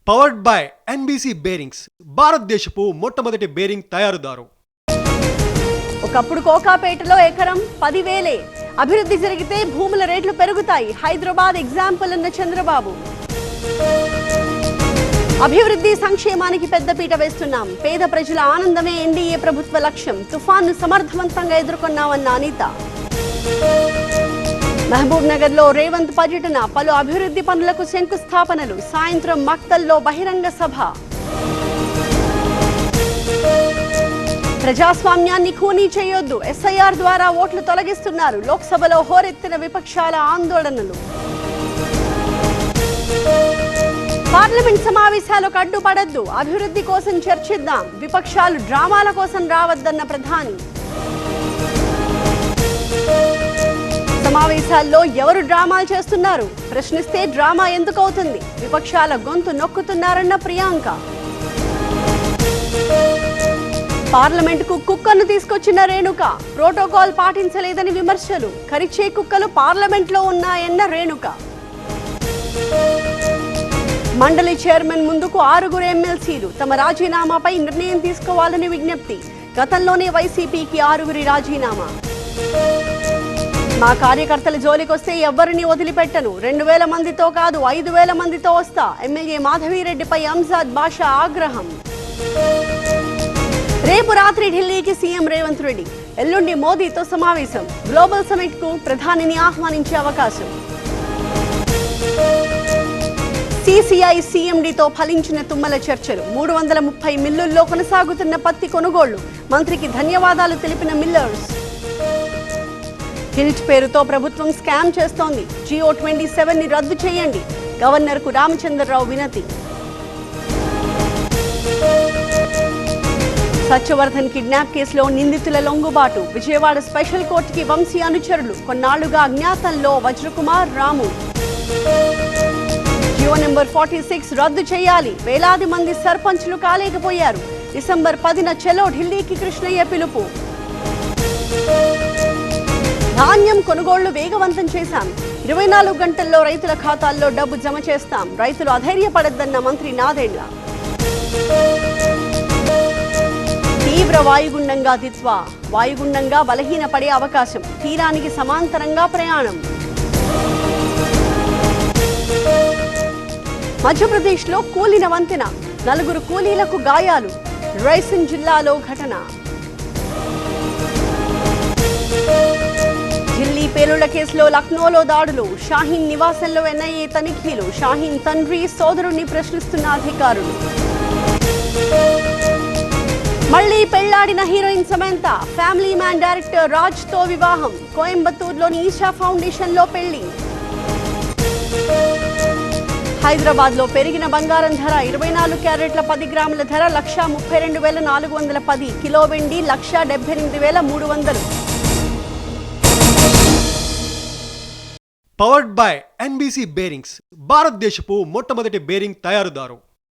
Powered by NBC bearings, భారతదేశపు మొట్టమొదటి bearing తయారుదారు. ఒకప్పుడు కోకాపేటలో ఎకరం 10,000. అభివృద్ధి జరిగితే భూముల రేట్లు పెరుగుతాయి. హైదరాబాద్ ఎగ్జాంపుల్ అన్న చంద్రబాబు. అభివృద్ధి సంక్షేమానికి పెద్దపీట వేస్తున్నాం. పేద ప్రజల ఆనందమే ఎన్డీఏ ప్రభుత్వ లక్ష్యం. తుఫాన్ను సమర్థవంతంగా ఎదుర్కొన్నామన్న అనిత. మహబూబ్ నగర్ లో రేవంత్ పర్యటన, పలు అభివృద్ధి పనులకు శంకుస్థాపనలు. సాయంత్రం మక్తల్లో బహిరంగ సభ. ప్రజాస్వామ్యాన్ని ఖూనీ చేయొద్దు, ఎస్ఐఆర్ ద్వారా ఓట్లు తొలగిస్తున్నారు. లోక్సభలో హోరెత్తిన విపక్షాల ఆందోళనలు. పార్లమెంట్ సమావేశాలకు అడ్డుపడద్దు, అభివృద్ధి కోసం చర్చిద్దాం. విపక్షాలు డ్రామాల కోసం రావద్దన్న ప్రధాని. సమావేశాల్లో ఎవరు డ్రామాలు చేస్తున్నారు? ప్రశ్నిస్తే డ్రామా ఎందుకు అవుతుంది? విపక్షాల గొంతు నొక్కుతున్నారన్న ప్రియాంక. పార్లమెంటుకు కుక్కను తీసుకొచ్చిన రేణుక, ప్రోటోకాల్ పాటించలేదని విమర్శలు. కరిచే కుక్కలు పార్లమెంట్లో ఉన్నాయన్న రేణుక. మండలి చైర్మన్ ముందుకు 6 ఎమ్మెల్సీలు. తమ రాజీనామాపై నిర్ణయం తీసుకోవాలని విజ్ఞప్తి. గతంలోనే వైసీపీకి 6 రాజీనామా. మా కార్యకర్తల జోలికొస్తే ఎవ్వరిని వదిలిపెట్టను. 2,000 మందితో కాదు 5,000 మందితో వస్తా. ఎమ్మెల్యే మాధవిరెడ్డిపై అంజాద్ బాషా ఆగ్రహం. రేపు రాత్రి ఢిల్లీకి సీఎం రేవంత్ రెడ్డి. ఎల్లుండి మోదీతో సమావేశం. గ్లోబల్ సమిట్ కు ప్రధానిని ఆహ్వానించే అవకాశం. సిసిఐ సీఎండీతో ఫలించిన తుమ్మల చర్చలు. 330 మిల్లుల్లో కొనసాగుతున్న పత్తి కొనుగోళ్లు. మంత్రికి ధన్యవాదాలు తెలిపిన మిల్లర్స్. హిల్ట్ పేరుతో ప్రభుత్వం స్కామ్ చేస్తోంది. జియో 27ని రద్దు చేయండి. గవర్నర్కు రామచంద్రరావు వినతి. సత్యవర్ధన్ కిడ్నాప్ కేసులో నిందితుల లొంగుబాటు. విజయవాడ స్పెషల్ కోర్టుకి వంశీ అనుచరులు. కొన్నాళ్లుగా అజ్ఞాతంలో వజ్రకుమార్, రాము. జియో నెంబర్ 46 రద్దు చేయాలి. వేలాది మంది సర్పంచ్లు కాలేకపోయారు. డిసెంబర్ 10న చెలో ఢిల్లీకి కృష్ణయ్య పిలుపు. ధాన్యం కొనుగోళ్లు వేగవంతం చేశాం. 24 గంటల్లో రైతుల ఖాతాల్లో డబ్బు జమ చేస్తాం. రైతులు అధైర్యపడద్దన్న మంత్రి నాదెండ్ల. తీవ్ర వాయుగుండంగా దిత్వా. వాయుగుండంగా బలహీనపడే అవకాశం. తీరానికి సమాంతరంగా ప్రయాణం. మధ్యప్రదేశ్లో కూలిన వంతెన. 4 కూలీలకు గాయాలు. రైసిన్ జిల్లాలో ఘటన. ఢిల్లీ పేలుళ్ల కేసులో లక్నోలో దాడులు. షాహీన్ నివాసంలో ఎన్ఐఏ తనిఖీలు. షాహీన్ తండ్రి, సోదరుణ్ణి ప్రశ్నిస్తున్న అధికారులు. మళ్లీ పెళ్లాడిన heroine Samantha. Family Man director Raj తో వివాహం. కోయంబత్తూరులోని ఈషా ఫౌండేషన్ లో పెళ్లి. హైదరాబాద్ లో పెరిగిన బంగారం ధర. 24 క్యారెట్ల 10 గ్రాముల ధర 132,410. కిలో వెండి 178,300. పవర్డ్ బై ఎన్బీసీ బేరింగ్స్, భారతదేశపు మొట్టమొదటి బేరింగ్ తయారుదారు.